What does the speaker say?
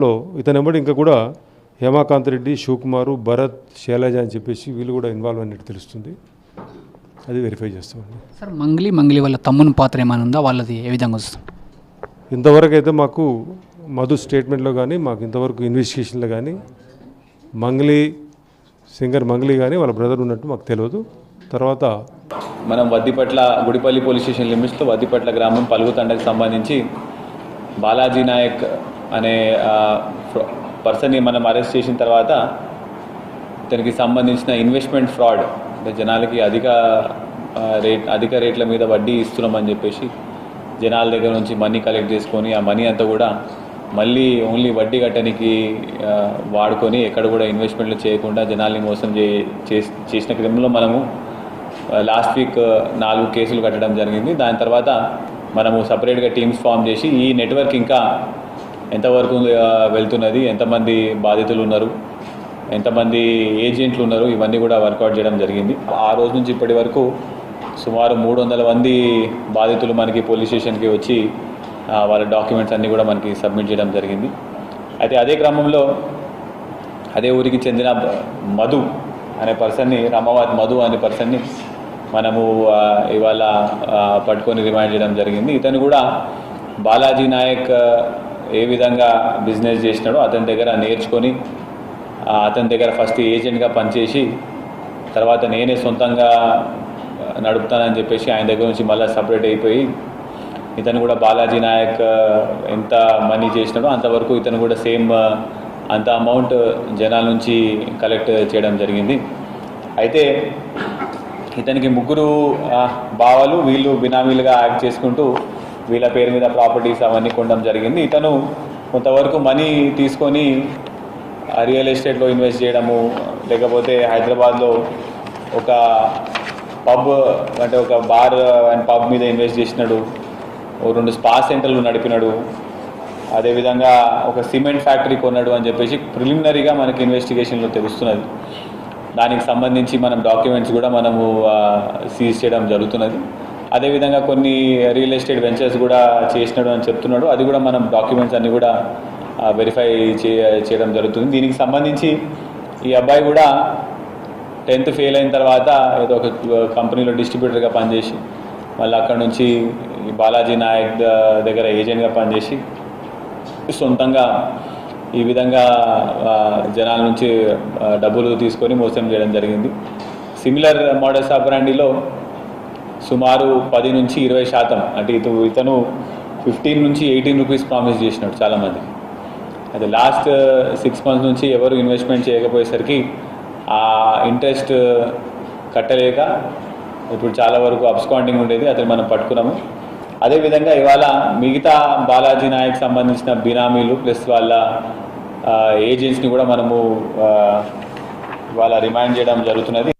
లో ఇతనెంబడి ఇంకా కూడా హేమాకాంత్ రెడ్డి, శివకుమారు, భరత్, శైలజ అని చెప్పేసి వీళ్ళు కూడా ఇన్వాల్వ్ అయినట్టు తెలుస్తుంది. అది వెరిఫై చేస్తామండి. సార్ మంగ్లీ వాళ్ళ తమ్ముని పాత్ర ఏమైనా ఉందా? వాళ్ళది ఏ విధంగా వస్తుంది? ఇంతవరకు అయితే మాకు మధు స్టేట్మెంట్లో కానీ మాకు ఇంతవరకు ఇన్వెస్టిగేషన్లో కానీ సింగర్ మంగ్లీ కానీ వాళ్ళ బ్రదర్ ఉన్నట్టు మాకు తెలియదు. తర్వాత మనం వద్దిపట్ల గుడిపల్లి పోలీస్ స్టేషన్ లిమిట్స్లో వద్దిపట్ల గ్రామం పలుగుతండకు సంబంధించి బాలాజీ నాయక్ అనే పర్సన్ని మనం అరెస్ట్ చేసిన తర్వాత దానికి సంబంధించిన ఇన్వెస్ట్మెంట్ ఫ్రాడ్ అంటే జనాలకి అధిక రేట్ల మీద వడ్డీ ఇస్తున్నామని చెప్పేసి జనాల దగ్గర నుంచి మనీ కలెక్ట్ చేసుకొని ఆ మనీ అంతా కూడా మళ్ళీ ఓన్లీ వడ్డీ కట్టడానికి వాడుకొని ఎక్కడ కూడా ఇన్వెస్ట్మెంట్లు చేయకుండా జనాల్ని మోసం చేసిన క్రమంలో మనము లాస్ట్ వీక్ 4 కేసులు కట్టడం జరిగింది. దాని తర్వాత మనము సపరేట్గా టీమ్స్ ఫామ్ చేసి ఈ నెట్వర్క్ ఇంకా ఎంతవరకు వెళ్తున్నది, ఎంతమంది బాధితులు ఉన్నారు, ఎంతమంది ఏజెంట్లు ఉన్నారు, ఇవన్నీ కూడా వర్కౌట్ చేయడం జరిగింది. ఆ రోజు నుంచి ఇప్పటి వరకు సుమారు 300 మంది బాధితులు మనకి పోలీస్ స్టేషన్కి వచ్చి వాళ్ళ డాక్యుమెంట్స్ అన్నీ కూడా మనకి సబ్మిట్ చేయడం జరిగింది. అయితే అదే క్రమంలో అదే ఊరికి చెందిన మధు అనే పర్సన్ని, రామావత్ మధు అనే పర్సన్ని మనము ఇవాళ పట్టుకొని రిమాండ్ చేయడం జరిగింది. ఇతను కూడా బాలాజీ నాయక్ ఏ విధంగా బిజినెస్ చేసినాడో అతని దగ్గర నేర్చుకొని అతని దగ్గర ఫస్ట్ ఏజెంట్గా పనిచేసి తర్వాత నేనే సొంతంగా నడుపుతానని చెప్పేసి ఆయన దగ్గర నుంచి మళ్ళీ సపరేట్ అయిపోయి ఇతను కూడా బాలాజీ నాయక్ ఎంత మనీ చేసినాడో అంతవరకు ఇతను కూడా సేమ్ అంత అమౌంట్ జనాల నుంచి కలెక్ట్ చేయడం జరిగింది. అయితే ఇతనికి 3 బావలు, వీళ్ళు బినామీలుగా యాక్ట్ చేసుకుంటూ వీళ్ళ పేరు మీద ప్రాపర్టీస్ అవన్నీ కొనడం జరిగింది. ఇతను కొంతవరకు మనీ తీసుకొని రియల్ ఎస్టేట్లో ఇన్వెస్ట్ చేయడము, లేకపోతే హైదరాబాద్లో ఒక పబ్ అంటే ఒక బార్ అండ్ పబ్ మీద ఇన్వెస్ట్ చేసినాడు, 2 స్పా సెంటర్లు నడిపినాడు, అదేవిధంగా ఒక సిమెంట్ ఫ్యాక్టరీ కొన్నాడు అని చెప్పేసి ప్రిలిమినరీగా మనకి ఇన్వెస్టిగేషన్లో తెలుస్తున్నది. దానికి సంబంధించి మనం డాక్యుమెంట్స్ కూడా మనము సీజ్ చేయడం జరుగుతున్నది. అదేవిధంగా కొన్ని రియల్ ఎస్టేట్ వెంచర్స్ కూడా చేసినాడు అని చెప్తున్నాడు. అది కూడా మనం డాక్యుమెంట్స్ అన్నీ కూడా వెరిఫై చేయడం జరుగుతుంది. దీనికి సంబంధించి ఈ అబ్బాయి కూడా 10th ఫెయిల్ అయిన తర్వాత ఏదో ఒక కంపెనీలో డిస్ట్రిబ్యూటర్గా పనిచేసి మళ్ళీ అక్కడ నుంచి ఈ బాలాజీ నాయక్ దగ్గర ఏజెంట్గా పనిచేసి సొంతంగా ఈ విధంగా జనాల నుంచి డబ్బులు తీసుకొని మోసం చేయడం జరిగింది. సిమిలర్ మోడల్స్ ఆపరాండిలో సుమారు 10 నుంచి 20% అంటే ఇతను 15 నుంచి 18 రూపీస్ ప్రామిస్ చేసినాడు చాలామంది. అయితే లాస్ట్ 6 months నుంచి ఎవరు ఇన్వెస్ట్మెంట్ చేయకపోయేసరికి ఆ ఇంట్రెస్ట్ కట్టలేక ఇప్పుడు చాలా వరకు అబ్స్కాండింగ్ ఉండేది, అతను మనం పట్టుకున్నాము. అదేవిధంగా ఇవాళ మిగతా బాలాజీ నాయక్ సంబంధించిన బినామీలు ప్లస్ వాళ్ళ ఏజెంట్స్ని కూడా మనము ఇవాళ రిమాండ్ చేయడం జరుగుతున్నది.